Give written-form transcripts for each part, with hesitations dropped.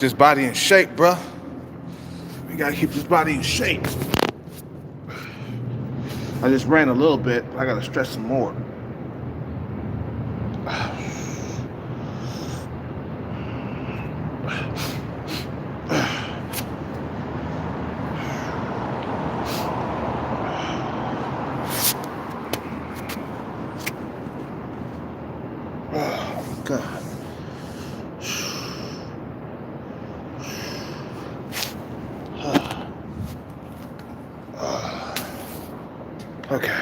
This body in shape, bruh. We gotta keep this body in shape. I just ran a little bit, but I gotta stretch some more. Oh, God. Okay.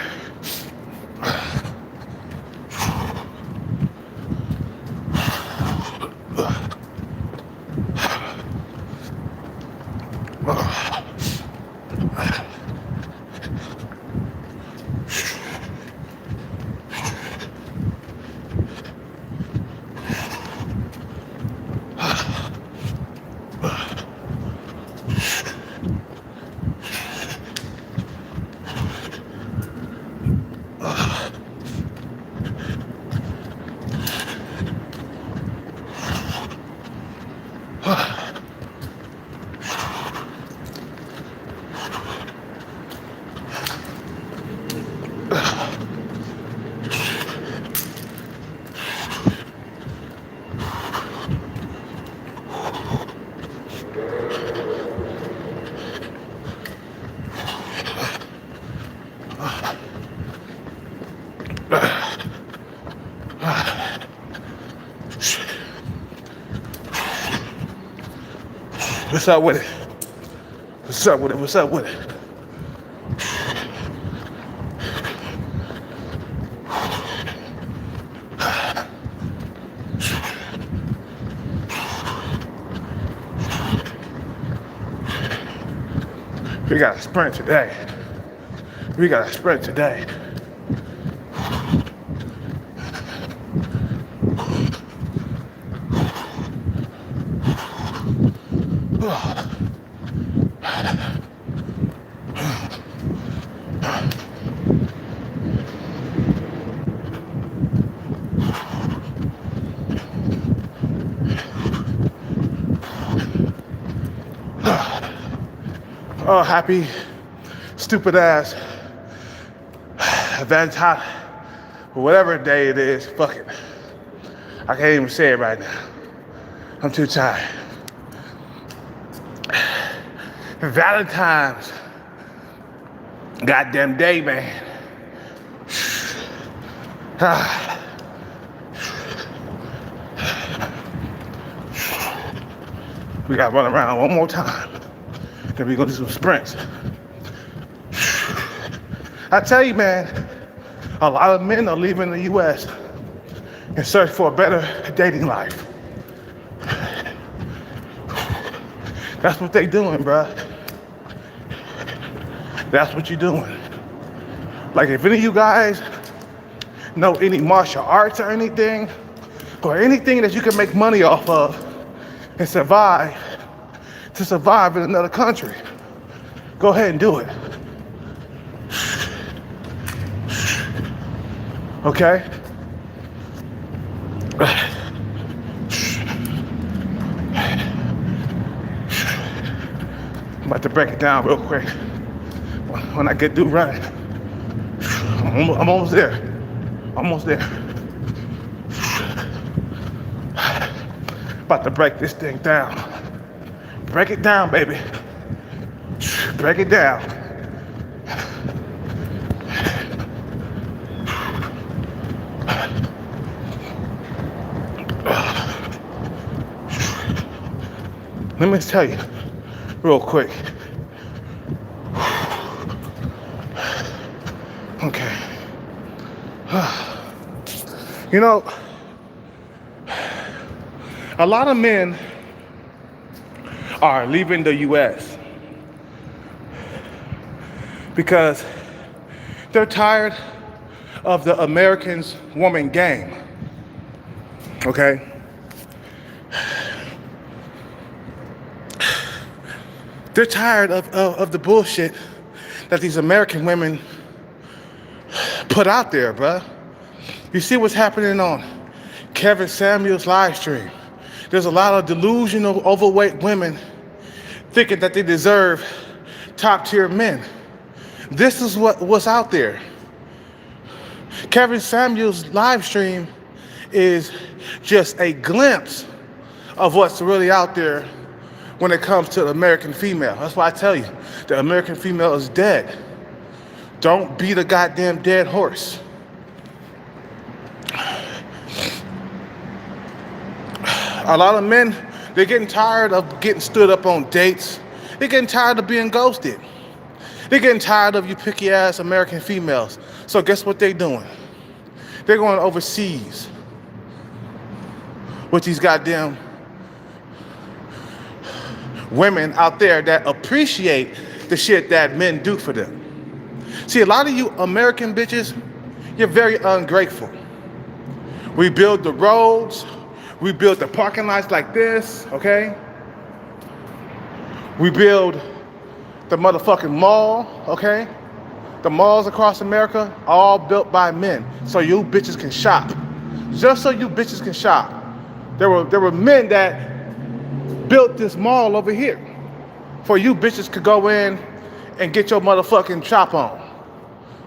What's up with it? What's up with it? What's up with it? We gotta sprint today. We gotta sprint today. Oh, happy, stupid ass Valentine, or whatever day it is, fuck it. I can't even say it right now. I'm too tired. Valentine's goddamn day, man. We gotta run around one more time. Then we gonna do some sprints. I tell you, man, a lot of men are leaving the U.S. in search for a better dating life. That's what they doing, bruh. That's what you're doing. Like, if any of you guys know any martial arts or anything that you can make money off of and survive in another country, go ahead and do it. Okay? I'm about to break it down real quick. When I get through running, I'm almost there. Almost there. About to break this thing down. Break it down, baby. Break it down. Let me tell you real quick. Okay. You know, a lot of men are leaving the U.S. because they're tired of the Americans' woman game. Okay? They're tired of the bullshit that these American women put out there, bruh. You see what's happening on Kevin Samuels' live stream. There's a lot of delusional, overweight women thinking that they deserve top-tier men. This is what's out there. Kevin Samuels' live stream is just a glimpse of what's really out there when it comes to the American female. That's why I tell you, the American female is dead. Don't beat a goddamn dead horse. A lot of men, they're getting tired of getting stood up on dates. They're getting tired of being ghosted. They're getting tired of you picky ass American females. So guess what they're doing? They're going overseas with these goddamn women out there that appreciate the shit that men do for them. See, a lot of you American bitches, you're very ungrateful. We build the roads, we build the parking lots like this, okay? We build the motherfucking mall, okay? The malls across America, all built by men, so you bitches can shop. Just so you bitches can shop. There were men that built this mall over here for you bitches could go in and get your motherfucking shop on.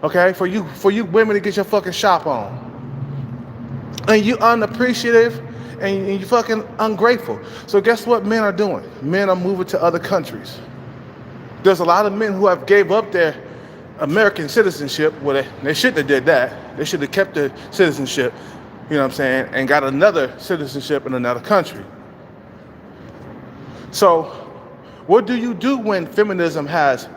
Okay? For you women to get your fucking shop on. And you unappreciative and you fucking ungrateful. So guess what men are doing? Men are moving to other countries. There's a lot of men who have gave up their American citizenship. Well, they shouldn't have did that. They should have kept their citizenship, you know what I'm saying, and got another citizenship in another country. So what do you do when feminism has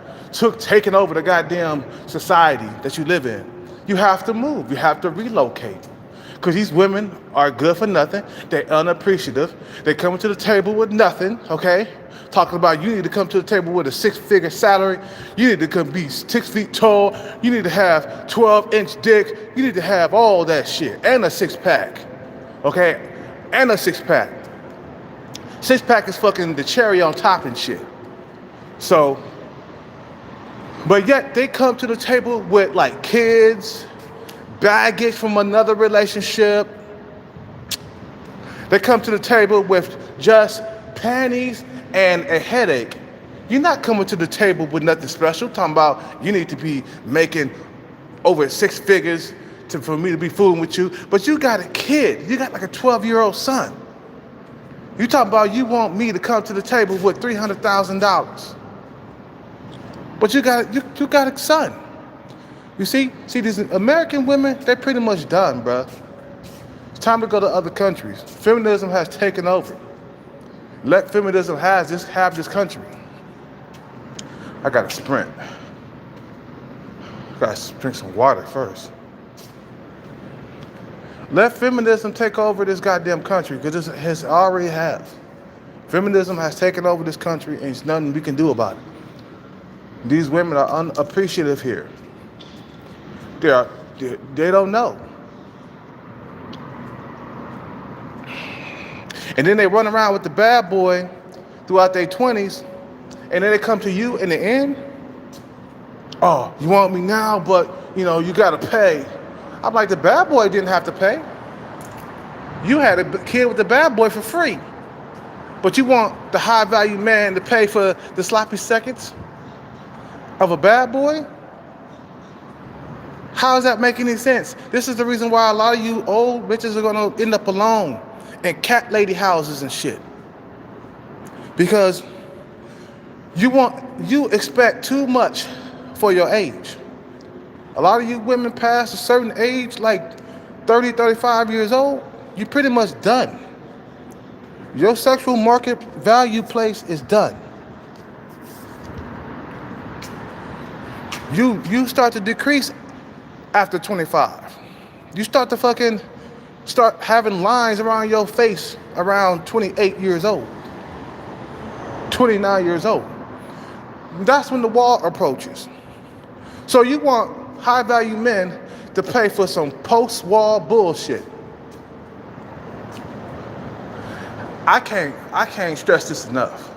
taken over the goddamn society that you live in? You have to move. You have to relocate. Because these women are good for nothing. They're unappreciative. They come to the table with nothing, okay? Talking about you need to come to the table with a 6-figure salary. You need to come be 6 feet tall. You need to have 12-inch dick. You need to have all that shit. And a six-pack, okay? And a six-pack. Six-pack is fucking the cherry on top and shit. So, but yet they come to the table with like kids, baggage from another relationship. They come to the table with just panties and a headache. You're not coming to the table with nothing special. Talking about you need to be making over 6 figures for me to be fooling with you. But you got a kid. You got like a 12-year-old son. You talking about you want me to come to the table with $300,000. But you got a son. You see these American women, they're pretty much done, bruh. It's time to go to other countries. Feminism has taken over. Let feminism have this country. I gotta sprint. Gotta drink some water first. Let feminism take over this goddamn country, because it already has. Feminism has taken over this country, and there's nothing we can do about it. These women are unappreciative here. They don't know. And then they run around with the bad boy throughout their 20s, and then they come to you in the end. Oh, you want me now, but you gotta pay. I'm like, the bad boy didn't have to pay. You had a kid with the bad boy for free. But you want the high value man to pay for the sloppy seconds of a bad boy? How does that make any sense? This is the reason why a lot of you old bitches are gonna end up alone in cat lady houses and shit. Because you expect too much for your age. A lot of you women past a certain age, like 30, 35 years old, you're pretty much done. Your sexual market value place is done. You start to decrease after 25. You start having lines around your face around 28 years old, 29 years old. That's when the wall approaches. So you want high value men to pay for some post-wall bullshit. I can't stress this enough.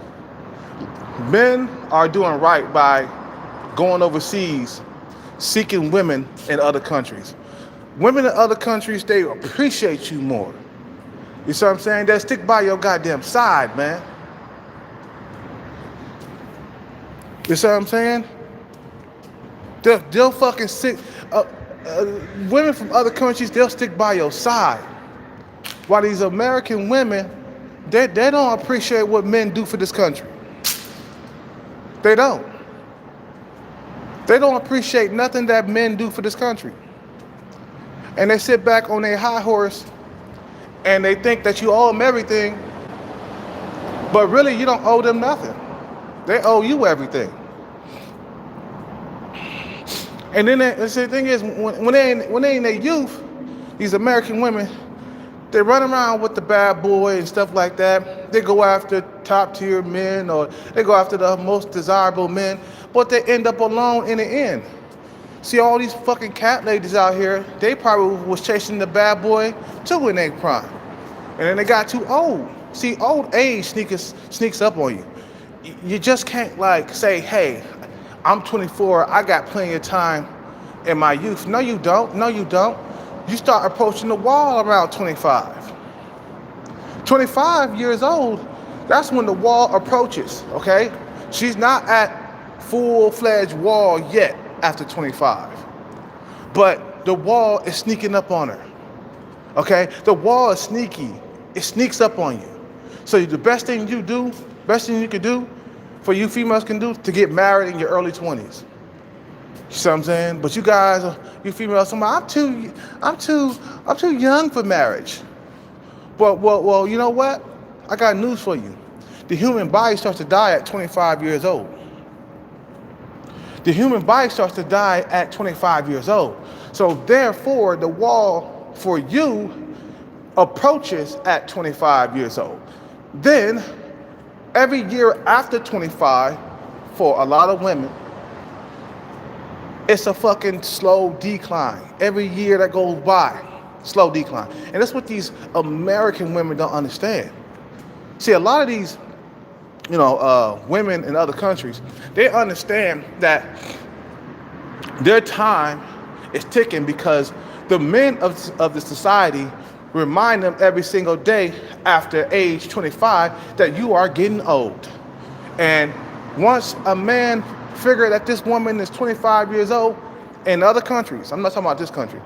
Men are doing right by going overseas, seeking women in other countries. Women in other countries, they appreciate you more. You see what I'm saying? They'll stick by your goddamn side, man. You see what I'm saying? They'll fucking sit. Women from other countries, they'll stick by your side. While these American women, they don't appreciate what men do for this country. They don't. They don't appreciate nothing that men do for this country. And they sit back on their high horse and they think that you owe them everything, but really you don't owe them nothing. They owe you everything. And then the thing is, when they in their youth, these American women, they run around with the bad boy and stuff like that. They go after top tier men, or they go after the most desirable men, but they end up alone in the end. See, all these fucking cat ladies out here, they probably was chasing the bad boy too in their prime. And then they got too old. See, old age sneaks up on you. You just can't like say, hey, I'm 24, I got plenty of time in my youth. No, you don't. No, you don't. You start approaching the wall around 25. 25 years old, that's when the wall approaches, okay? She's not at full-fledged wall yet after 25. But the wall is sneaking up on her, okay? The wall is sneaky. It sneaks up on you. So the best thing you can do for you females can do to get married in your early 20s. You see what I'm saying? But you guys, you females, I'm too young for marriage. Well, you know what? I got news for you. The human body starts to die at 25 years old. The human body starts to die at 25 years old. So therefore, the wall for you approaches at 25 years old. Then, every year after 25, for a lot of women, it's a fucking slow decline. Every year that goes by, slow decline. And that's what these American women don't understand. See, a lot of these, women in other countries, they understand that their time is ticking because the men of the society remind them every single day after age 25 that you are getting old. And once a man figure that this woman is 25 years old, in other countries, I'm not talking about this country,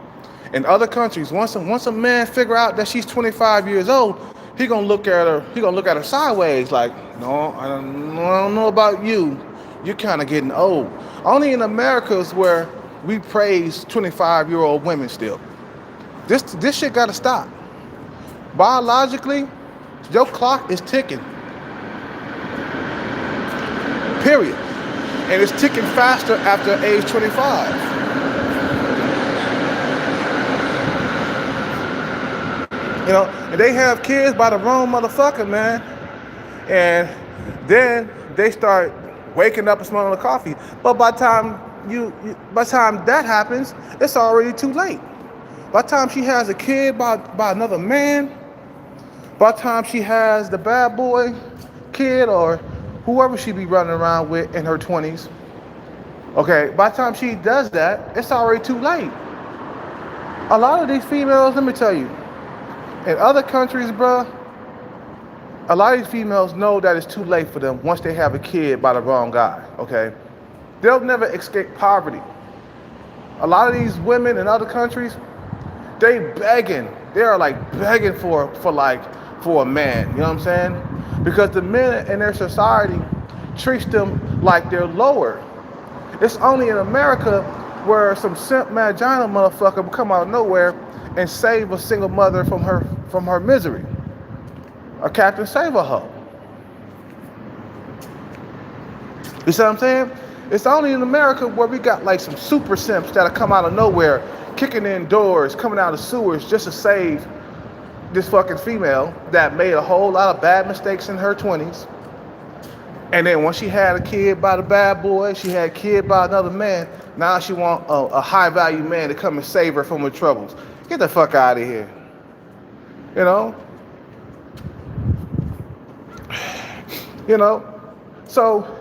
in other countries, once a man figure out that she's 25 years old, he gonna look at her sideways like, no, I don't know about you. You're kind of getting old. Only in America is where we praise 25-year-old women still. This shit gotta stop. Biologically, your clock is ticking. Period. And it's ticking faster after age 25. And they have kids by the wrong motherfucker, man. And then they start waking up and smelling the coffee. But by the time that happens, it's already too late. By the time she has a kid by another man, by the time she has the bad boy kid or whoever she be running around with in her 20s, okay, by the time she does that, it's already too late. A lot of these females, let me tell you, in other countries, bruh, a lot of these females know that it's too late for them once they have a kid by the wrong guy, okay? They'll never escape poverty. A lot of these women in other countries, they are like begging for a man, you know what I'm saying? Because the men in their society treats them like they're lower. It's only in America where some simp mangina motherfucker will come out of nowhere and save a single mother from her misery. A Captain Save-A-Hoe. You see what I'm saying? It's only in America where we got like some super simps that'll come out of nowhere, kicking in doors, coming out of sewers just to save this fucking female that made a whole lot of bad mistakes in her 20s. And then once she had a kid by the bad boy, she had a kid by another man, now she want a high value man to come and save her from her troubles. Get the fuck out of here. So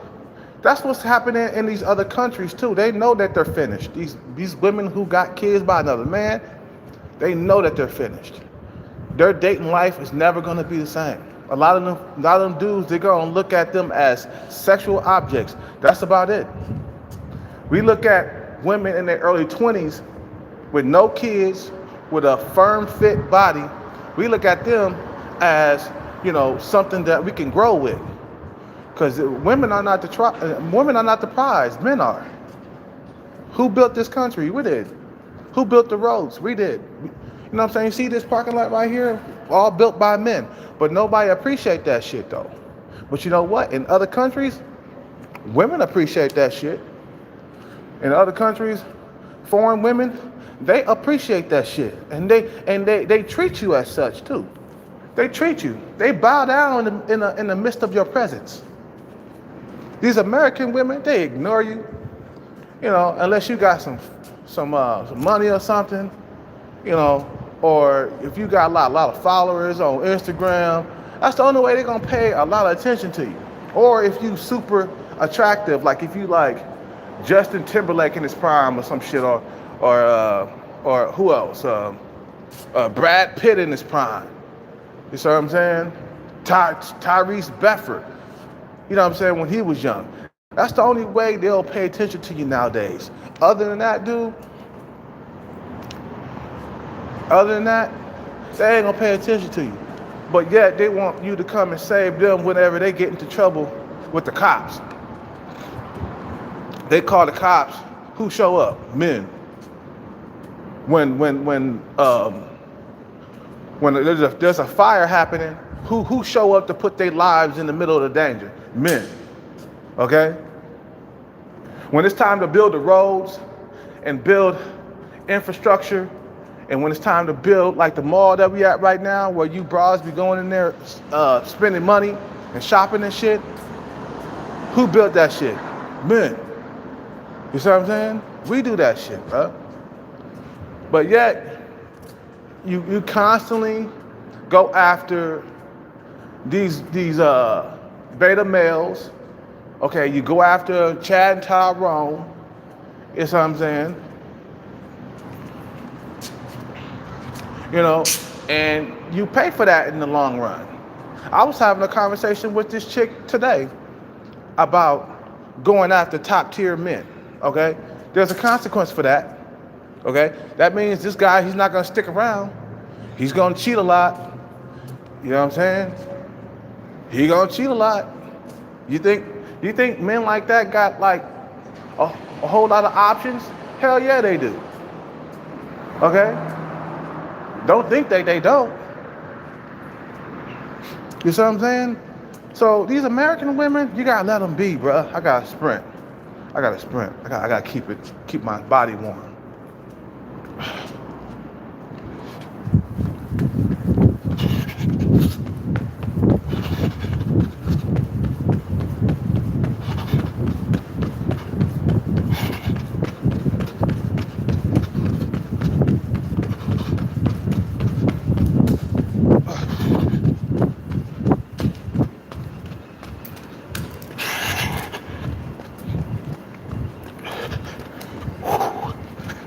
that's what's happening in these other countries too. They know that they're finished. These women who got kids by another man, they know that they're finished. their dating life is never gonna be the same. A lot of them dudes, they're gonna look at them as sexual objects. That's about it. We look at women in their early 20s with no kids, with a firm fit body. We look at them as, something that we can grow with. Because women are not the prize, men are. Who built this country? We did. Who built the roads? We did. You know what I'm saying? You see this parking lot right here? All built by men. But nobody appreciate that shit though. But you know what? In other countries, women appreciate that shit. In other countries, foreign women, they appreciate that shit. And they treat you as such too. They treat you. They bow down in the midst of your presence. These American women, they ignore you, unless you got some money or something, or if you got a lot of followers on Instagram. That's the only way they're gonna pay a lot of attention to you. Or if you super attractive, like if you like Justin Timberlake in his prime or some shit, or who else? Brad Pitt in his prime. You see what I'm saying? Tyrese Bedford. You know what I'm saying? When he was young. That's the only way they'll pay attention to you nowadays. Other than that, dude, they ain't gonna pay attention to you. But yet they want you to come and save them whenever they get into trouble with the cops. They call the cops. Who show up? Men. When there's a fire happening, who show up to put their lives in the middle of the danger? Men. Okay? When it's time to build the roads and build infrastructure, and when it's time to build like the mall that we at right now, where you bras be going in there spending money and shopping and shit, who built that shit? Men. You see what I'm saying? We do that shit, bro. But yet, you constantly go after these beta males. Okay, you go after Chad and Tyrone. You see what I'm saying? And you pay for that in the long run. I was having a conversation with this chick today about going after top tier men. Okay, there's a consequence for that. Okay, that means this guy, he's not gonna stick around. He's gonna cheat a lot. You know what I'm saying? He gonna cheat a lot. You think men like that got like a whole lot of options? Hell yeah, they do. Okay? Don't think they don't. You see what I'm saying? So these American women, you gotta let them be, bruh. I gotta sprint. I gotta keep my body warm.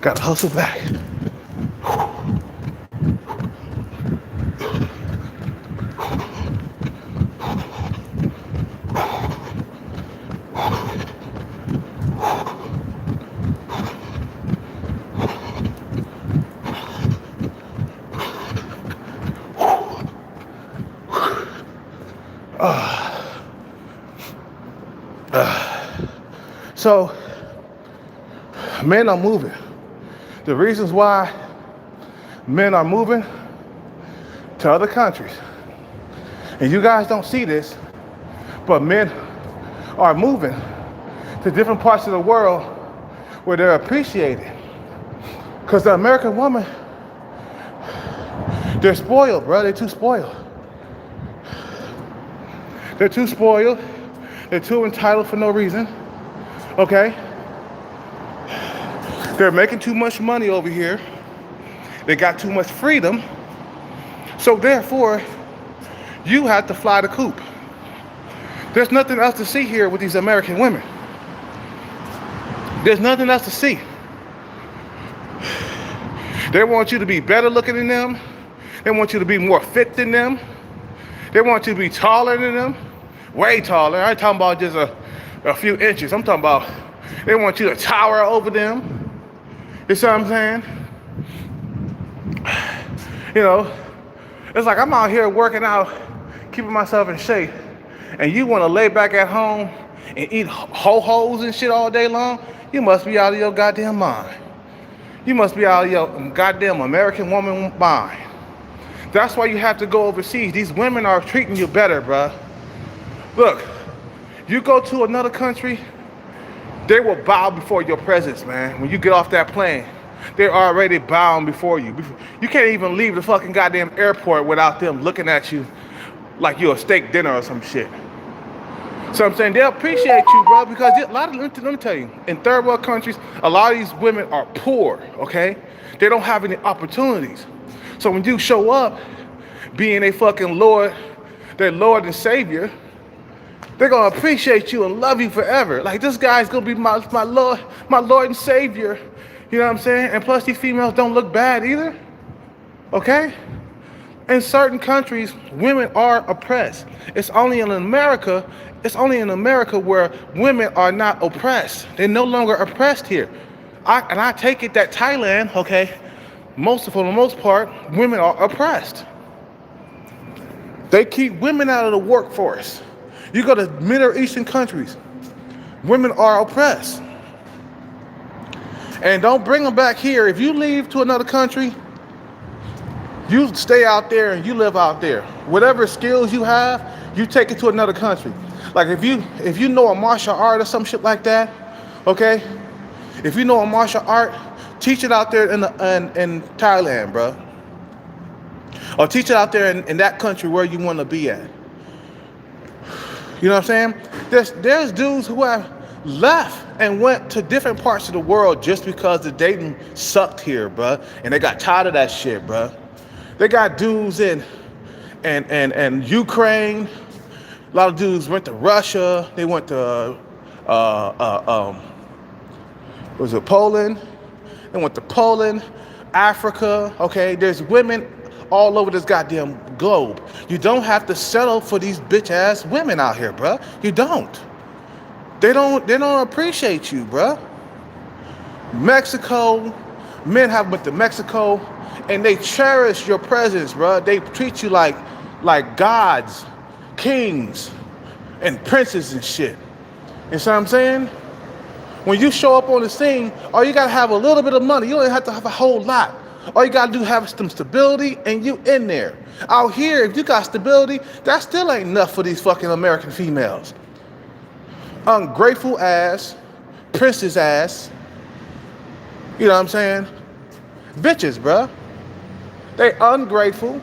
Gotta hustle back. So, men are moving. The reasons why men are moving to other countries, and you guys don't see this, but men are moving to different parts of the world where they're appreciated. Because the American woman, they're spoiled, bro. They're too spoiled. They're too spoiled. They're too entitled for no reason. Okay? They're making too much money over here. They got too much freedom. So therefore, you have to fly the coop. There's nothing else to see here with these American women. There's nothing else to see. They want you to be better looking than them. They want you to be more fit than them. They want you to be taller than them, way taller. I ain't talking about just a few inches. I'm talking about they want you to tower over them. You see what I'm saying? You know, it's like I'm out here working out, keeping myself in shape, and you want to lay back at home and eat ho-hos and shit all day long? You must be out of your goddamn mind. You must be out of your goddamn American woman mind. That's why you have to go overseas. These women are treating you better, bruh. Look, you go to another country, they will bow before your presence, man. When you get off that plane, they're already bowing before you. You can't even leave the fucking goddamn airport without them looking at you like you're a steak dinner or some shit. So I'm saying, they'll appreciate you, bro, because let me tell you, in third world countries, a lot of these women are poor, okay? They don't have any opportunities. So when you show up being a fucking Lord, their Lord and Savior, they're gonna appreciate you and love you forever. Like, this guy's gonna be my Lord and Savior. You know what I'm saying? And plus, these females don't look bad either, okay? In certain countries, women are oppressed. It's only in America where women are not oppressed. They're no longer oppressed here. I take it that Thailand, okay, for the most part, women are oppressed. They keep women out of the workforce. You go to Middle Eastern countries, women are oppressed. And don't bring them back here. If you leave to another country, you stay out there and you live out there. Whatever skills you have, you take it to another country. Like if you know a martial art or some shit like that, okay? If you know a martial art, teach it out there in Thailand, bro. Or teach it out there in that country where you want to be at. You know what I'm saying? There's dudes who have left and went to different parts of the world just because the dating sucked here, bro. And they got tired of that shit, bro. They got dudes in Ukraine. A lot of dudes went to Russia. They went to Poland? They went to Poland, Africa. Okay, there's women all over this goddamn globe. You don't have to settle for these bitch ass women out here, bro. You don't. They don't appreciate you, bro. Mexico, men have went to Mexico, and they cherish your presence, bro. They treat you like gods, kings, and princes and shit. You see what I'm saying? When you show up on the scene, all you gotta have a little bit of money. You don't have to have a whole lot. All you gotta do is have some stability, and you in there. Out here, if you got stability, that still ain't enough for these fucking American females. Ungrateful ass, princess ass. You know what I'm saying? Bitches, bruh. They ungrateful.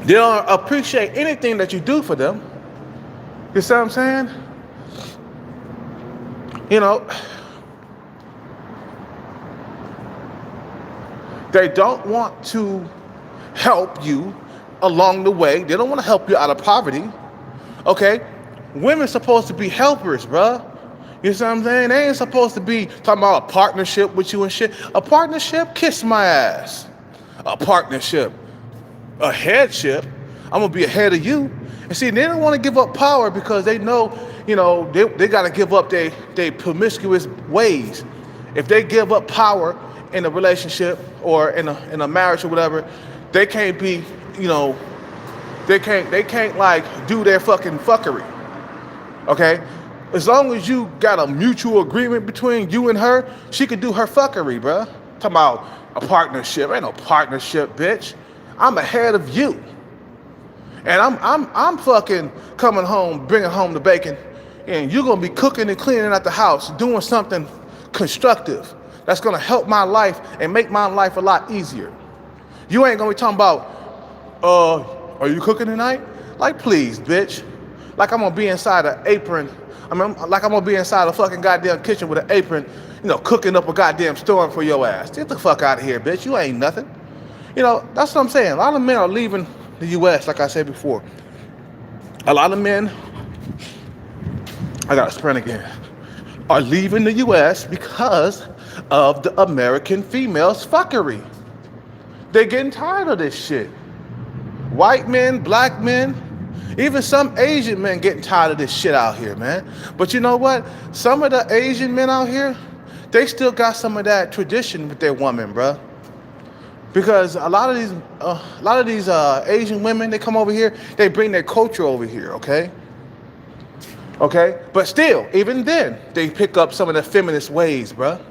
They don't appreciate anything that you do for them. You see what I'm saying? You know, they don't want to help you along the way. They don't want to help you out of poverty. Okay? Women's supposed to be helpers, bruh. You see what I'm saying? They ain't supposed to be talking about a partnership with you and shit. A partnership? Kiss my ass. A partnership. A headship? I'm going to be ahead of you. And see, they don't want to give up power because they know, you know, they got to give up their promiscuous ways. If they give up power in a relationship or in a marriage or whatever, they can't be, you know, they can't like do their fucking fuckery. Okay? As long as you got a mutual agreement between you and her, she could do her fuckery, bruh. Talking about a partnership. Ain't no partnership, bitch. I'm ahead of you. And I'm fucking coming home, bringing home the bacon, and you're gonna be cooking and cleaning at the house, doing something constructive that's gonna help my life and make my life a lot easier. You ain't gonna be talking about, are you cooking tonight? Like, please, bitch. Like I'm gonna be inside an apron. Like I'm gonna be inside a fucking goddamn kitchen with an apron, you know, cooking up a goddamn storm for your ass. Get the fuck out of here, bitch. You ain't nothing. You know, that's what I'm saying. A lot of men are leaving the U.S., like I said before. A lot of men, I gotta sprint again, are leaving the U.S. because of the American females' fuckery. They're getting tired of this shit. White men, black men, even some Asian men getting tired of this shit out here, man. But you know what? Some of the Asian men out here, they still got some of that tradition with their woman, bruh. Because a lot of these Asian women, they come over here, they bring their culture over here, okay? Okay? But still, even then, they pick up some of the feminist ways, bruh.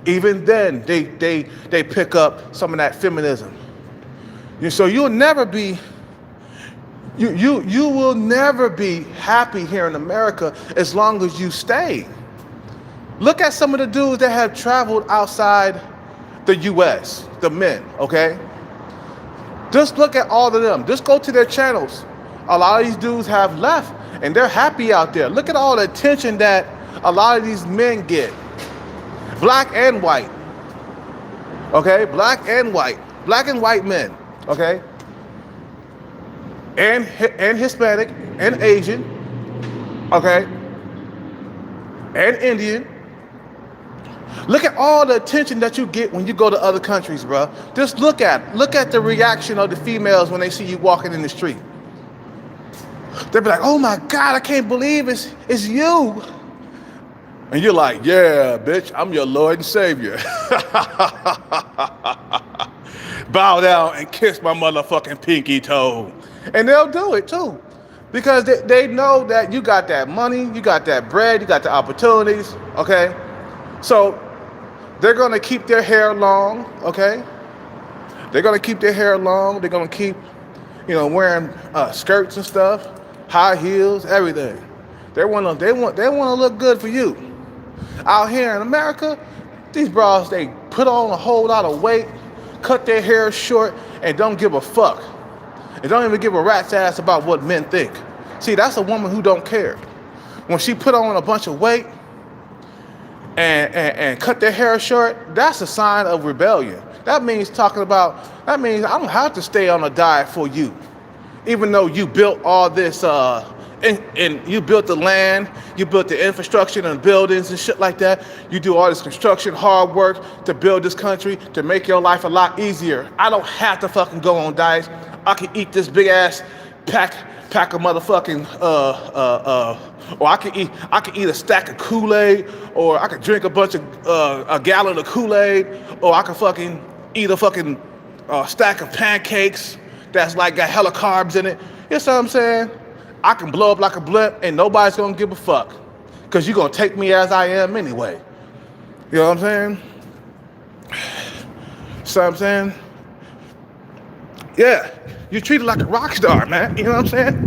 Even then, they pick up some of that feminism. So you'll never be, you will never be happy here in America as long as you stay. Look at some of the dudes that have traveled outside the U.S., the men, okay? Just look at all of them. Just go to their channels. A lot of these dudes have left, and they're happy out there. Look at all the attention that a lot of these men get. Black and white, okay? Black and white men, okay? And Hispanic, and Asian, okay? And Indian. Look at all the attention that you get when you go to other countries, bro. Just look at the reaction of the females when they see you walking in the street. They'll be like, "Oh my God, I can't believe it's you." And you're like, "Yeah, bitch, I'm your Lord and Savior." Bow down and kiss my motherfucking pinky toe. And they'll do it too. Because they know that you got that money, you got that bread, you got the opportunities, okay? So they're gonna keep their hair long, okay? They're gonna keep their hair long. They're gonna keep, wearing skirts and stuff, high heels, everything. They wanna look good for you. Out here in America, these bras, they put on a whole lot of weight, cut their hair short, and don't give a fuck. And don't even give a rat's ass about what men think. See, that's a woman who don't care. When she put on a bunch of weight and cut their hair short, that's a sign of rebellion. That means I don't have to stay on a diet for you. Even though you built all this, and you built the land, you built the infrastructure and buildings and shit like that. You do all this construction, hard work to build this country, to make your life a lot easier. I don't have to fucking go on diets. I can eat this big ass pack of motherfucking, or I can eat a stack of Kool-Aid, or I can drink a gallon of Kool-Aid, or I can fucking eat a fucking stack of pancakes that's like got hella carbs in it. You know what I'm saying? I can blow up like a blimp and nobody's gonna give a fuck. Cause you're gonna take me as I am anyway. You know what I'm saying? So I'm saying? Yeah, you're treated like a rock star, man. You know what I'm saying?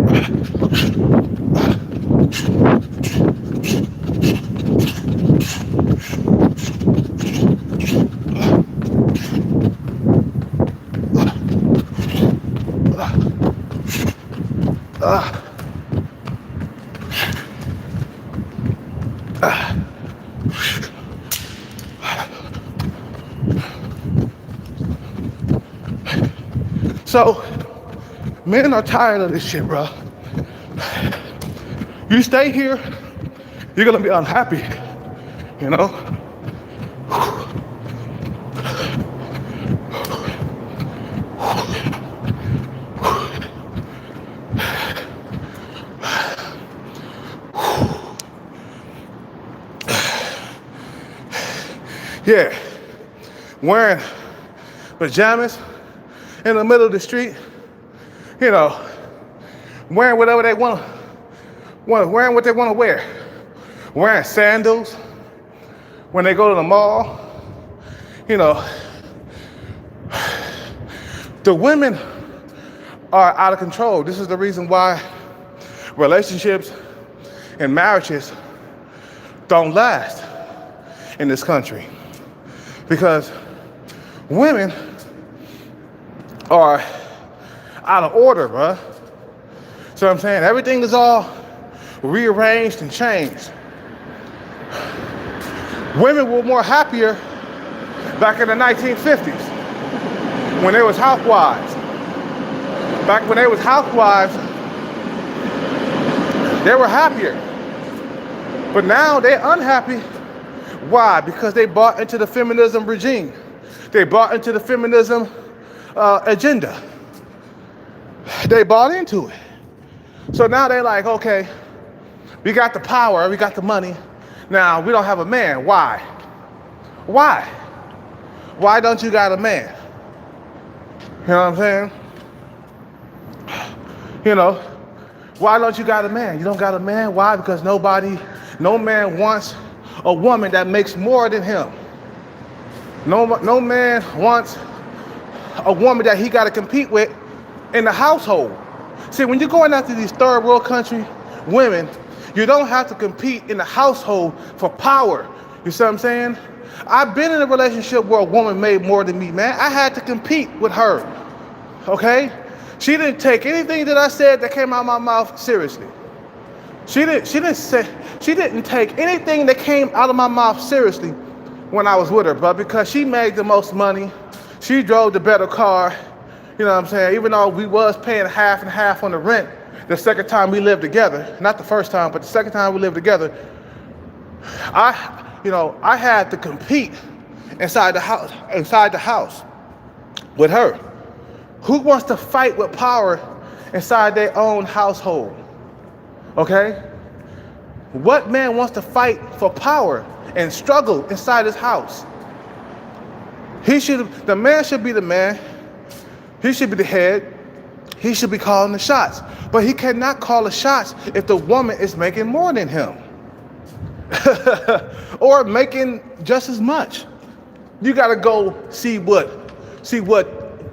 So, men are tired of this shit, bro. You stay here, you're gonna be unhappy, you know? Yeah, wearing pajamas in the middle of the street, wearing whatever they want, wearing what they want to wear, wearing sandals when they go to the mall, the women are out of control. This is the reason why relationships and marriages don't last in this country, because women are out of order, bruh. So I'm saying everything is all rearranged and changed. Women were more happier back in the 1950s when they was housewives. Back when they was housewives, they were happier. But now they're unhappy. Why? Because they bought into the feminism regime. They bought into the feminism agenda. They bought into it. So now they're like, okay, we got the power, we got the money. Now we don't have a man. Why? Why? Why don't you got a man? You know what I'm saying? You know, why don't you got a man? You don't got a man? Why? Because no man wants a woman that makes more than him. No man wants a woman that he got to compete with in the household. See, when you're going after these third world country women, you don't have to compete in the household for power. You see what I'm saying? I've been in a relationship where a woman made more than me, man. I had to compete with her, okay? She didn't take anything that I said that came out of my mouth seriously. She didn't take anything that came out of my mouth seriously when I was with her, but because she made the most money, she drove the better car, you know what I'm saying? Even though we was paying half and half on the rent the second time we lived together, not the first time, but the second time we lived together, I had to compete inside the house with her. Who wants to fight with power inside their own household? Okay? What man wants to fight for power and struggle inside his house? The man should be the man. He should be the head. He should be calling the shots. But he cannot call the shots if the woman is making more than him. Or making just as much. You gotta go see what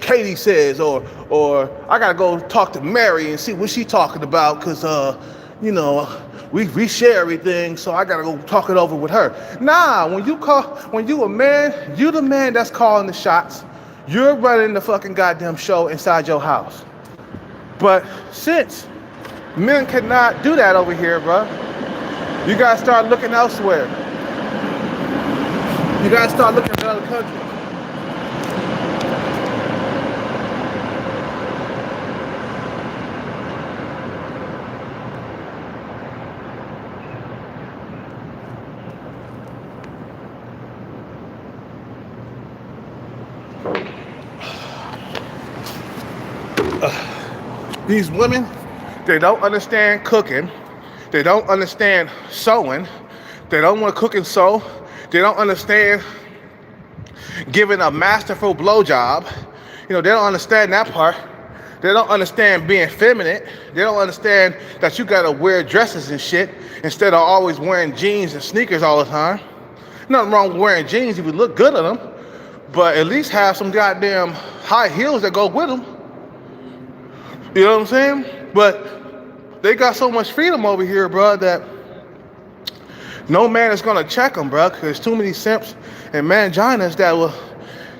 Katie says, or I gotta go talk to Mary and see what she's talking about, because we share everything, so I gotta go talk it over with her. Nah, when you a man, you the man that's calling the shots. You're running the fucking goddamn show inside your house. But since men cannot do that over here, bro, you gotta start looking elsewhere. You gotta start looking at other countries. These women, they don't understand cooking. They don't understand sewing. They don't want to cook and sew. They don't understand giving a masterful blowjob. They don't understand that part. They don't understand being feminine. They don't understand that you gotta wear dresses and shit instead of always wearing jeans and sneakers all the time. Nothing wrong with wearing jeans if you look good in them, but at least have some goddamn high heels that go with them. You know what I'm saying? But they got so much freedom over here, bro, that no man is gonna check them, bro, because there's too many simps and manginas that will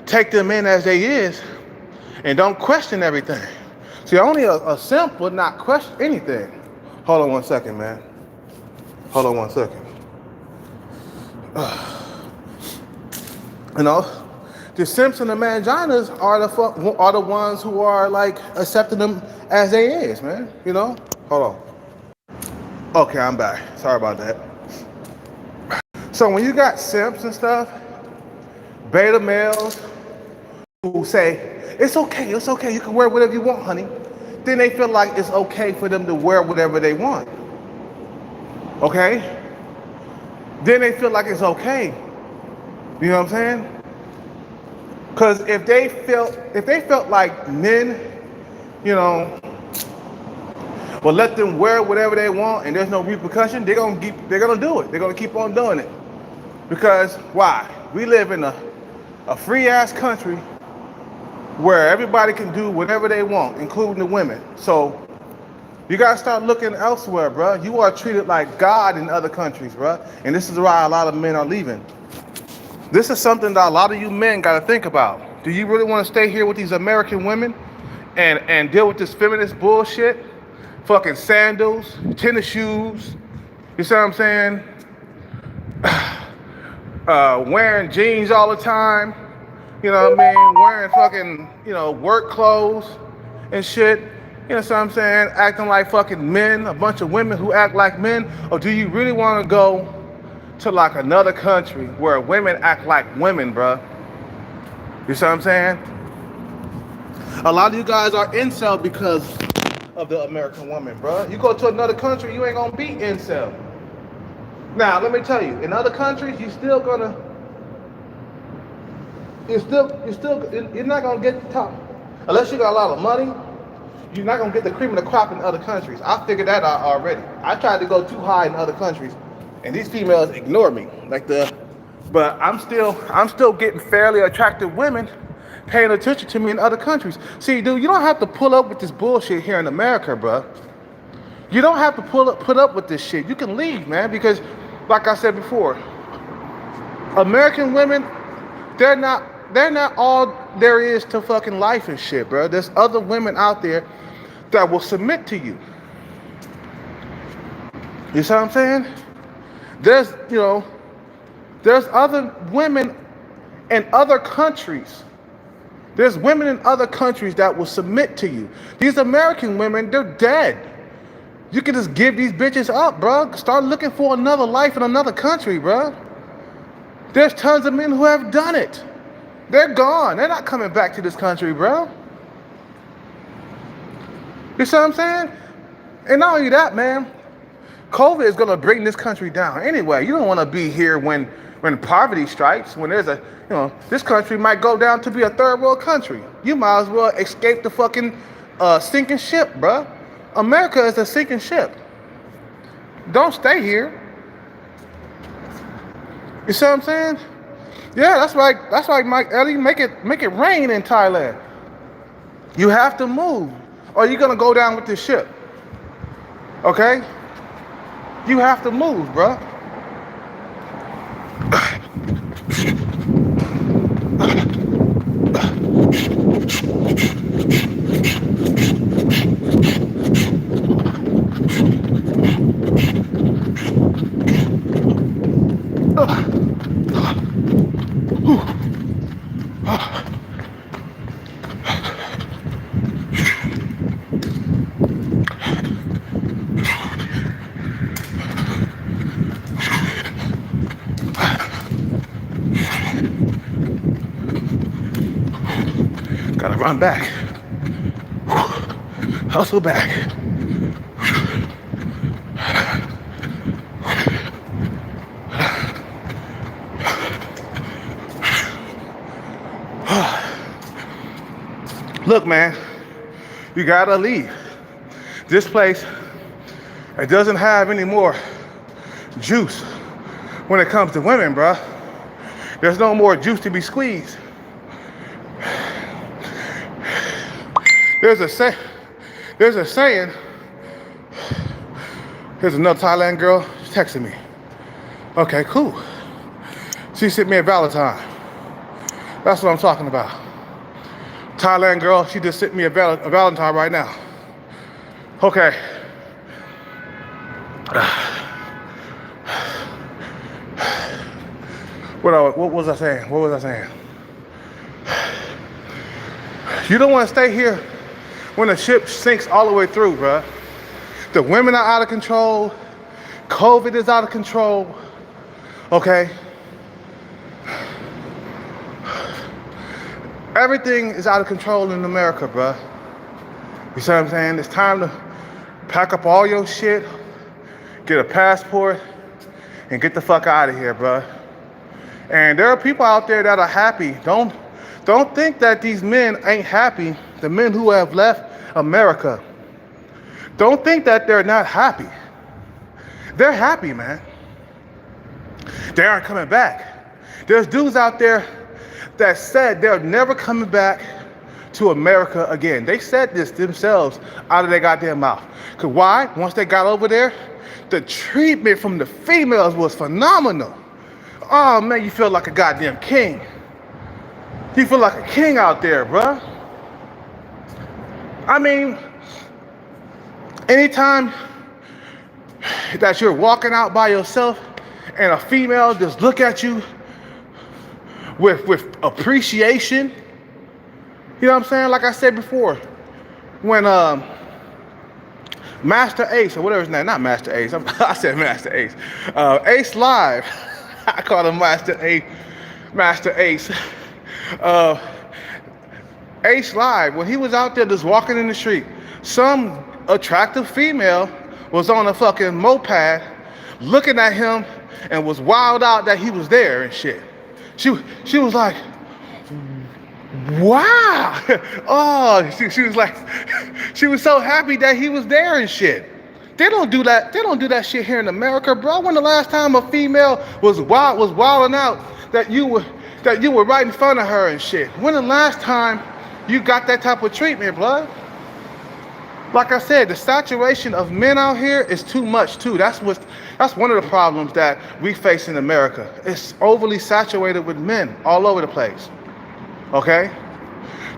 take them in as they is and don't question everything. See, only a simp would not question anything. Hold on one second, man. Hold on one second. The simps and the manginas are the ones who are like accepting them as they is, man. Hold on. Okay, I'm back. Sorry about that. So when you got simps and stuff, beta males who say, it's okay, you can wear whatever you want, honey. Then they feel like it's okay for them to wear whatever they want. Okay? Then they feel like it's okay. You know what I'm saying? Because if they felt like men, well, let them wear whatever they want and there's no repercussion, they're gonna do it. They're gonna keep on doing it. Because why? We live in a free ass country where everybody can do whatever they want, including the women. So you gotta start looking elsewhere, bro. You are treated like God in other countries, bro. And this is why a lot of men are leaving. This is something that a lot of you men got to think about. Do you really want to stay here with these American women and deal with this feminist bullshit? Fucking sandals, tennis shoes, you see what I'm saying? Wearing jeans all the time, you know what I mean? Wearing fucking, work clothes and shit. You know what I'm saying? Acting like fucking men, a bunch of women who act like men. Or do you really want to go to like another country where women act like women, bruh? You see what I'm saying? A lot of you guys are incel because of the American woman, bro. You go to another country, you ain't gonna be incel. Now, let me tell you, in other countries, you're not gonna get the top. Unless you got a lot of money, you're not gonna get the cream of the crop in other countries. I figured that out already. I tried to go too high in other countries, and these females ignore me. But I'm still getting fairly attractive women paying attention to me in other countries. See, dude, you don't have to pull up with this bullshit here in America, bro. You don't have to put up with this shit. You can leave, man, because, like I said before, American women, they're not all there is to fucking life and shit, bro. There's other women out there that will submit to you. You see what I'm saying? There's other women in other countries. There's women in other countries that will submit to you. These American women, they're dead. You can just give these bitches up, bro. Start looking for another life in another country, bro. There's tons of men who have done it. They're gone. They're not coming back to this country, bro. You see what I'm saying? And not only that, man, COVID is going to bring this country down. Anyway, you don't want to be here when poverty strikes, when there's this country might go down to be a third world country. You might as well escape the fucking sinking ship, bruh. America is a sinking ship. Don't stay here. You see what I'm saying? Yeah, that's right, Mike Ellie. Make it rain in Thailand. You have to move, or you're gonna go down with this ship. Okay? You have to move, bruh. Gotta run back. Hustle back. Look, man, you gotta leave. This place, it doesn't have any more juice when it comes to women, bruh. There's no more juice to be squeezed. There's a saying. Here's another Thailand girl texting me. Okay, cool. She sent me a Valentine. That's what I'm talking about. Thailand girl, she just sent me a Valentine right now. Okay. What was I saying? You don't want to stay here when the ship sinks all the way through, bruh. The women are out of control. COVID is out of control. Okay? Everything is out of control in America, bruh. You see what I'm saying? It's time to pack up all your shit, get a passport, and get the fuck out of here, bruh. And there are people out there that are happy. Don't think that these men ain't happy, the men who have left America. Don't think that they're not happy. They're happy, man. They aren't coming back. There's dudes out there that said they're never coming back to America again. They said this themselves out of their goddamn mouth. Because why? Once they got over there, the treatment from the females was phenomenal. Oh, man, you feel like a goddamn king. You feel like a king out there, bruh. I mean, anytime that you're walking out by yourself and a female just look at you with appreciation, you know what I'm saying? Like I said before, when Master Ace, or whatever his name, not Master Ace, I said Master Ace, Ace Live, I call him Master Ace, Ace Live, when he was out there just walking in the street, some attractive female was on a fucking moped looking at him and was wild out that he was there and shit. She was like, wow. Oh, she was like, she was so happy that he was there and shit. They don't do that. They don't do that shit here in America, bro. When the last time a female was wilding out that you were right in front of her and shit? When the last time you got that type of treatment, blood? Like I said, the saturation of men out here is too much too. That's one of the problems that we face in America. It's overly saturated with men all over the place. Okay?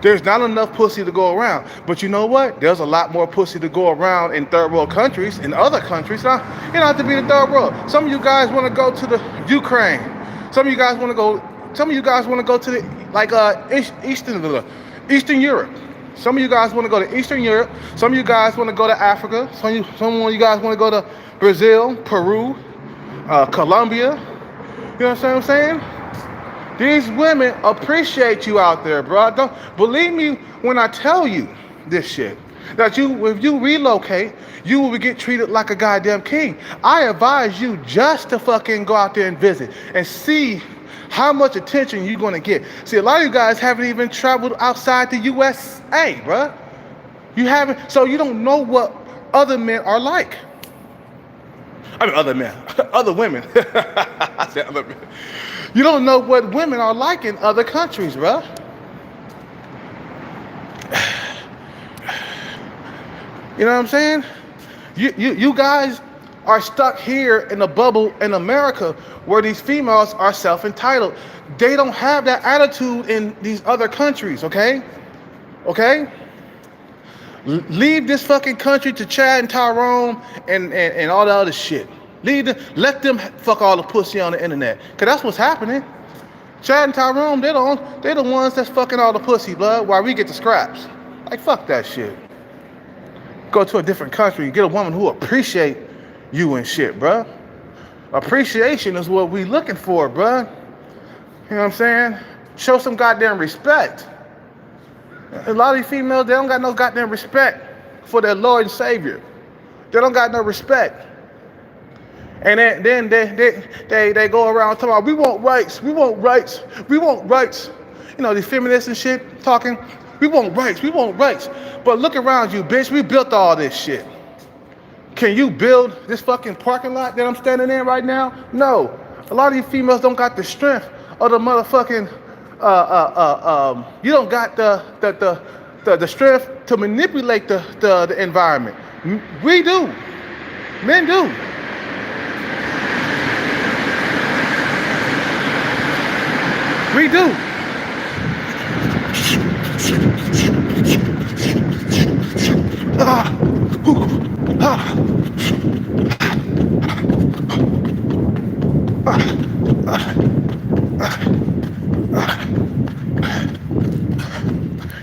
There's not enough pussy to go around. But you know what? There's a lot more pussy to go around in third world countries, in other countries. Now, you don't have to be the third world. Some of you guys want to go to the Ukraine. Some of you guys want to go to the Eastern Europe. Some of you guys want to go to Eastern Europe. Some of you guys want to go to Africa. Some of you guys want to go to Brazil, Peru, Colombia. You know what I'm saying? These women appreciate you out there, bro. Don't believe me when I tell you this shit. That if you relocate, you will get treated like a goddamn king. I advise you just to fucking go out there and visit and see how much attention you're gonna get. See, a lot of you guys haven't even traveled outside the USA, bro. You haven't, so you don't know what other men are like. I mean, other men, other women. I said other men. You don't know what women are like in other countries, bro. You know what I'm saying? You guys are stuck here in a bubble in America where these females are self-entitled. They don't have that attitude in these other countries, okay? Okay? Leave this fucking country to Chad and Tyrone and all the other shit. Let them fuck all the pussy on the internet. Cause that's what's happening. Chad and Tyrone, they're the ones that's fucking all the pussy, blood, while we get the scraps. Like, fuck that shit. Go to a different country and get a woman who appreciate you and shit, bruh. Appreciation is what we looking for, bruh. You know what I'm saying? Show some goddamn respect. A lot of these females, they don't got no goddamn respect for their Lord and Savior. They don't got no respect. And then they go around talking about, we want rights, we want rights, we want rights. You know, these feminists and shit talking, we want rights, we want rights. But look around you, bitch, we built all this shit. Can you build this fucking parking lot that I'm standing in right now? No. A lot of these females don't got the strength of the motherfucking, you don't got the strength to manipulate the environment. We do. Men do. We do.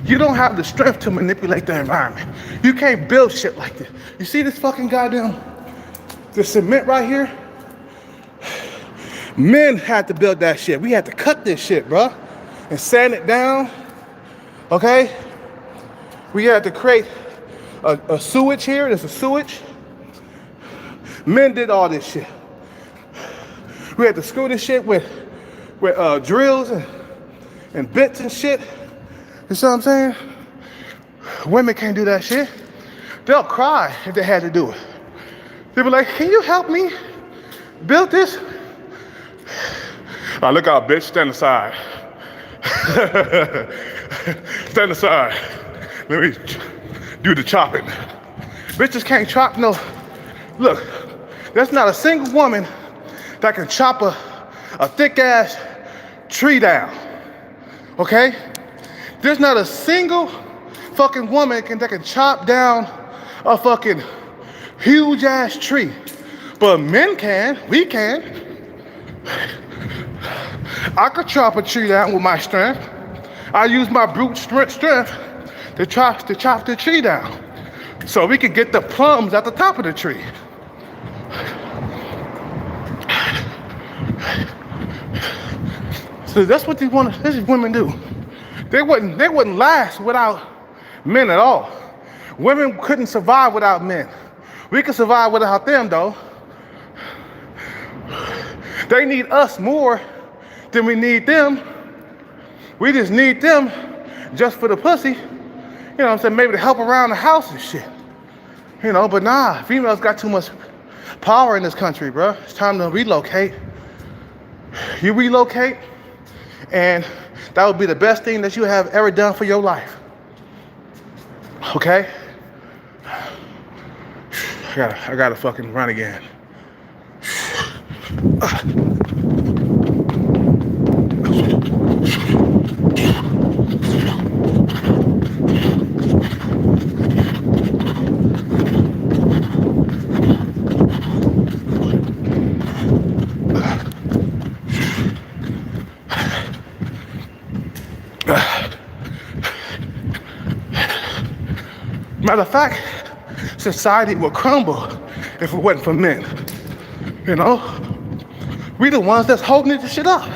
You don't have the strength to manipulate the environment. You can't build shit like this. You see this fucking goddamn, the cement right here? Men had to build that shit. We had to cut this shit, bro, and sand it down, okay? We had to create a sewage here. There's a sewage. Men did all this shit. We had to screw this shit with drills and bits and shit. You see what I'm saying? Women can't do that shit. They'll cry if they had to do it. They'll be like, can you help me build this? Oh, look out, bitch, stand aside. Stand aside. Let me do the chopping. Bitches can't chop no. Look, there's not a single woman that can chop a thick ass tree down. Okay? There's not a single fucking woman that can chop down a fucking huge ass tree. But men can, we can. I could chop a tree down with my strength. I use my brute strength to chop the tree down, so we could get the plums at the top of the tree. So that's what these women do. They wouldn't last without men at all. Women couldn't survive without men. We can survive without them though. They need us more than we need them. We just need them just for the pussy. You know what I'm saying? Maybe to help around the house and shit. You know, but nah, females got too much power in this country, bro. It's time to relocate. You relocate, and that would be the best thing that you have ever done for your life. Okay? I gotta fucking run again. Matter of fact, society would crumble if it wasn't for men. You know? We the ones that's holding this shit up.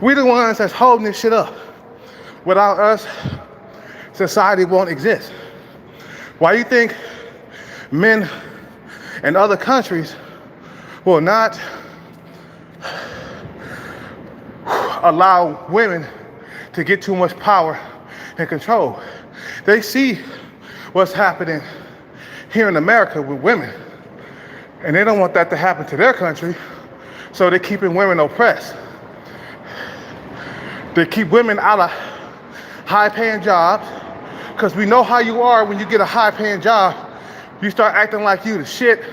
We the ones that's holding this shit up. Without us, society won't exist. Why do you think men in other countries will not allow women to get too much power and control? They see what's happening here in America with women, and they don't want that to happen to their country, so they're keeping women oppressed. They keep women out of high-paying jobs, because we know how you are when you get a high-paying job. You start acting like you the shit,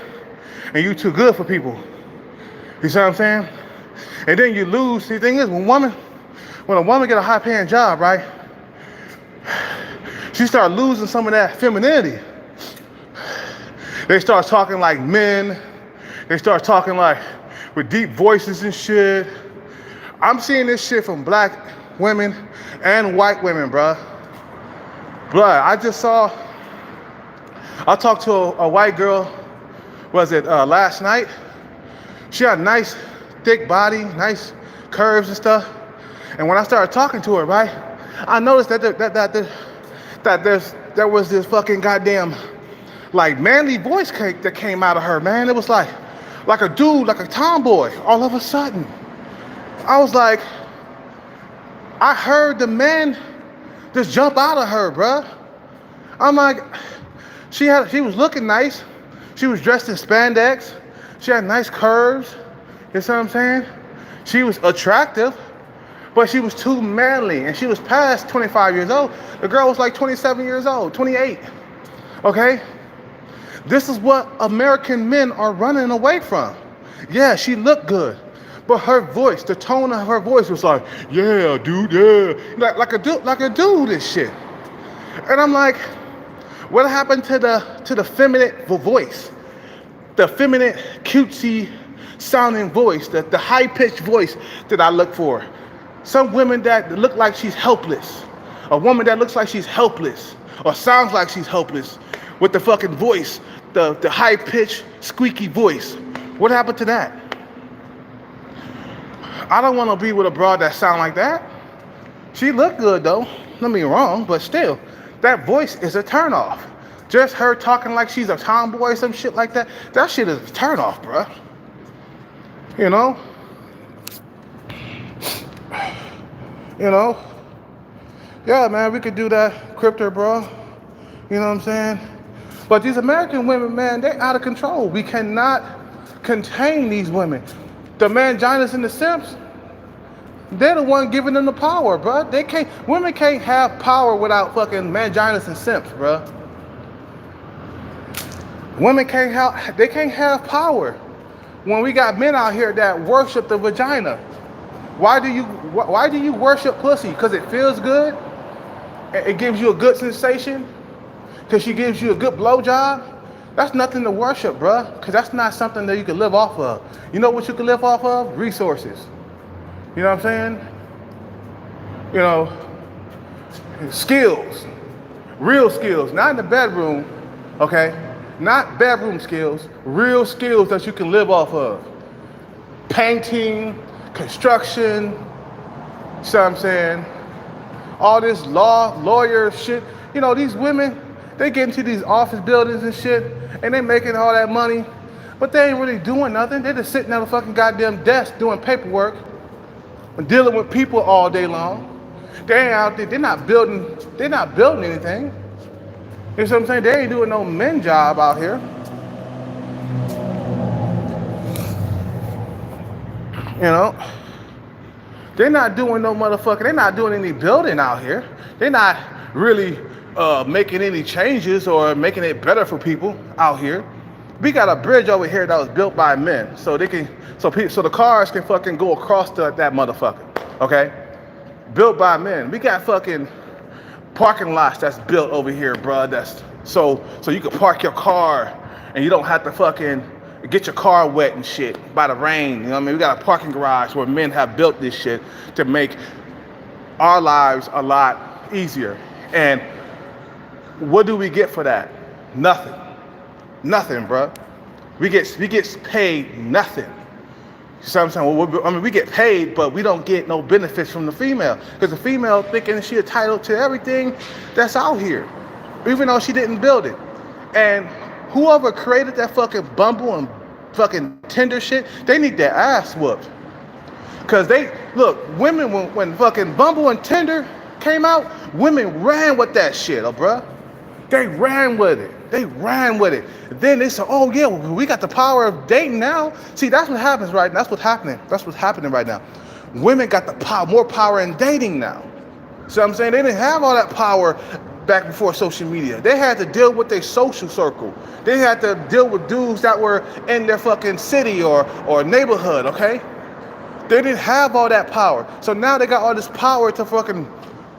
and you too good for people. You see what I'm saying? And then you lose. The thing is, when a woman get a high-paying job, right, she start losing some of that femininity. They start talking like men. They start talking like with deep voices and shit. I'm seeing this shit from black women and white women, bruh. I talked to a white girl, last night? She had a nice, thick body, nice curves and stuff. And when I started talking to her, right, I noticed that there was this fucking goddamn, like, manly voice cake that came out of her, man. It was like a dude, like a tomboy, all of a sudden. I was like, I heard the man just jump out of her, bruh. I'm like, she was looking nice. She was dressed in spandex. She had nice curves. You see what I'm saying? She was attractive, but she was too manly, and she was past 25 years old. The girl was like 27 years old, 28. Okay? This is what American men are running away from. Yeah, she looked good, but her voice, the tone of her voice was like, yeah, dude, yeah. Like a dude and shit. And I'm like, what happened to the feminine voice? The feminine, cutesy sounding voice, the high-pitched voice that I look for. Some women that look like she's helpless. A woman that looks like she's helpless or sounds like she's helpless with the fucking voice, the high-pitched, squeaky voice. What happened to that? I don't want to be with a broad that sound like that. She looked good though, don't be wrong, but still, that voice is a turnoff. Just her talking like she's a tomboy or some shit like that, that shit is a turnoff, bruh. You know? Yeah, man, we could do that, crypto, bro. You know what I'm saying? But these American women, man, they're out of control. We cannot contain these women. The manginas and the simps, they're the one giving them the power, bro. Women can't have power without fucking manginas and simps, bro. Women can't have power when we got men out here that worship the vagina. Why do you worship pussy? Because it feels good? It gives you a good sensation? Because she gives you a good blowjob? That's nothing to worship, bruh. Because that's not something that you can live off of. You know what you can live off of? Resources. You know what I'm saying? You know, skills, real skills, not in the bedroom, okay? Not bedroom skills, real skills that you can live off of. Painting, construction, see what I'm saying? All this lawyer shit. You know, these women, they get into these office buildings and shit, and they making all that money, but they ain't really doing nothing. They just sitting at a fucking goddamn desk doing paperwork and dealing with people all day long. They ain't out there, they're not building anything. You know what I'm saying? They ain't doing no men job out here. You know? They're not doing no motherfucking, they're not doing any building out here. They're not really making any changes or making it better for people out here. We got a bridge over here that was built by men, so they can, so the cars can fucking go across that motherfucker, okay? Built by men. We got fucking parking lots that's built over here, bruh. That's so you can park your car and you don't have to fucking get your car wet and shit by the rain. You know what I mean? We got a parking garage where men have built this shit to make our lives a lot easier. And what do we get for that? Nothing. Nothing, bruh. We get paid nothing. You see what I'm saying? Well, I mean, we get paid, but we don't get no benefits from the female. Because the female thinking she entitled to everything that's out here, even though she didn't build it. And whoever created that fucking Bumble and fucking Tinder shit, they need their ass whooped. Because women, when fucking Bumble and Tinder came out, women ran with that shit, bruh. They ran with it. Then they said, oh yeah, we got the power of dating now. See, that's what happens right now. That's what's happening right now. Women got the more power in dating now. So I'm saying they didn't have all that power back before social media. They had to deal with their social circle. They had to deal with dudes that were in their fucking city or neighborhood, okay? They didn't have all that power. So now they got all this power to fucking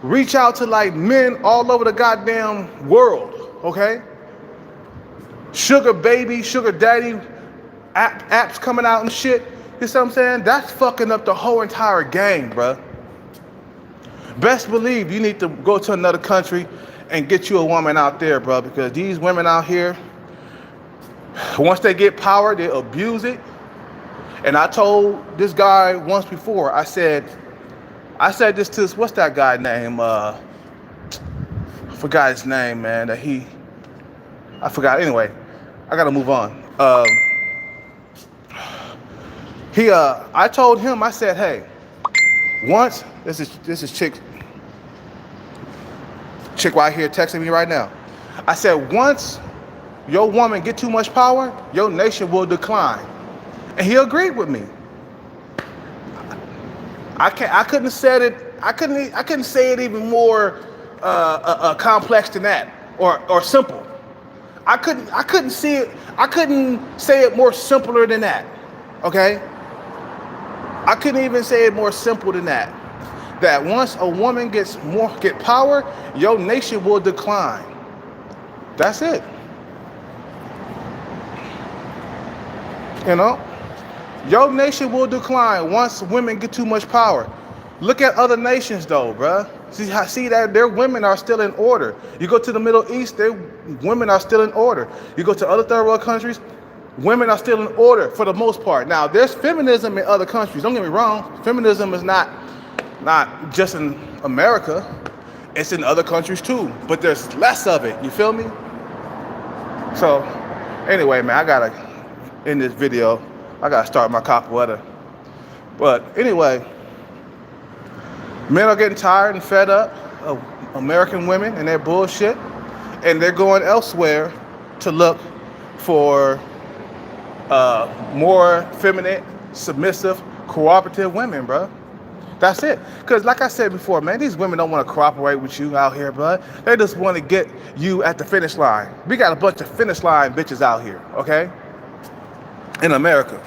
reach out to like men all over the goddamn world, okay? Sugar baby, sugar daddy, apps coming out and shit. You see what I'm saying? That's fucking up the whole entire game, bruh. Best believe you need to go to another country and get you a woman out there, bruh, because these women out here, once they get power, they abuse it. And I told this guy once before, I said this to, what's that guy name? I forgot his name, man. I forgot. Anyway, I gotta move on. I told him, I said, hey, once, this is chick right here texting me right now. I said, once your woman get too much power, your nation will decline. And he agreed with me. I couldn't say it even more complex than that or simple. I couldn't say it more simpler than that. Okay? I couldn't even say it more simple than that. That once a woman get power, your nation will decline. That's it. You know? Your nation will decline once women get too much power. Look at other nations though, bruh. See that their women are still in order. You go to the Middle East, their women are still in order. You go to other third world countries, women are still in order for the most part. Now, there's feminism in other countries. Don't get me wrong. Feminism is not just in America. It's in other countries too. But there's less of it. You feel me? So, anyway, man, I gotta end this video. I gotta start my capoeira. But anyway, men are getting tired and fed up of American women and their bullshit, and they're going elsewhere to look for more feminine, submissive, cooperative women, bro. That's it. Because like I said before, man, these women don't want to cooperate with you out here, bro. They just want to get you at the finish line. We got a bunch of finish line bitches out here, okay? In America.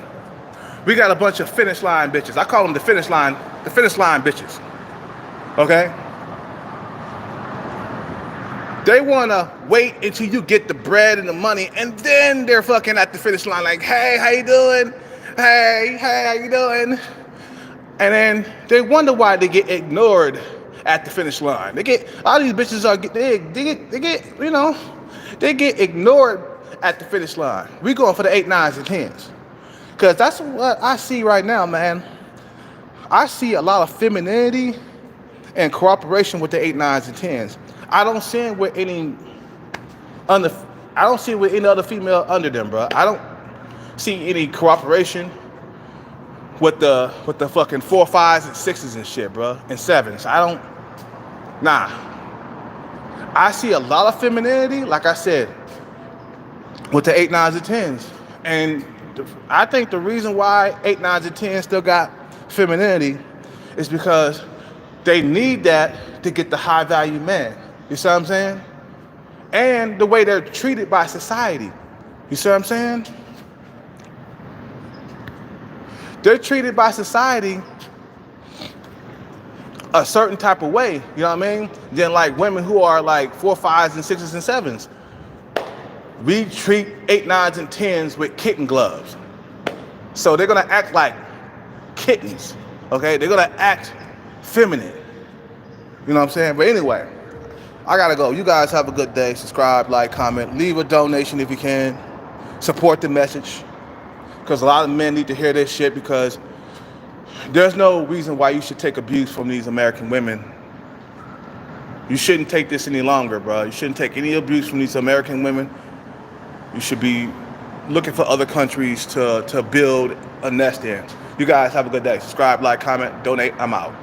We got a bunch of finish line bitches. I call them the finish line bitches. Okay? They want to wait until you get the bread and the money, and then they're fucking at the finish line like, hey, how you doing? Hey, how you doing? And then they wonder why they get ignored at the finish line. They get, all these bitches are, they get ignored at the finish line. We going for the 8, 9s, and 10s. Because that's what I see right now, man. I see a lot of femininity and cooperation with the 8, 9s, and 10s. I don't see it with any other female under them, bro. I don't see any cooperation with the fucking 4, 5s, and 6s and shit, bro, and 7s. Nah. I see a lot of femininity, like I said, with the 8, 9s, and 10s. And I think the reason why 8, 9s, and 10s still got femininity is because they need that to get the high value man. You see what I'm saying? And the way they're treated by society. You see what I'm saying? They're treated by society a certain type of way, you know what I mean? Than like women who are like 4, 5s, and 6s, and 7s. We treat 8, 9s, and 10s with kitten gloves. So they're gonna act like kittens, okay? They're gonna act feminine. You know what I'm saying? But anyway, I gotta go. You guys have a good day. Subscribe, like, comment, leave a donation if you can. Support the message. Because a lot of men need to hear this shit, because there's no reason why you should take abuse from these American women. You shouldn't take this any longer, bro. You shouldn't take any abuse from these American women. You should be looking for other countries to build a nest in. You guys have a good day. Subscribe, like, comment, donate. I'm out.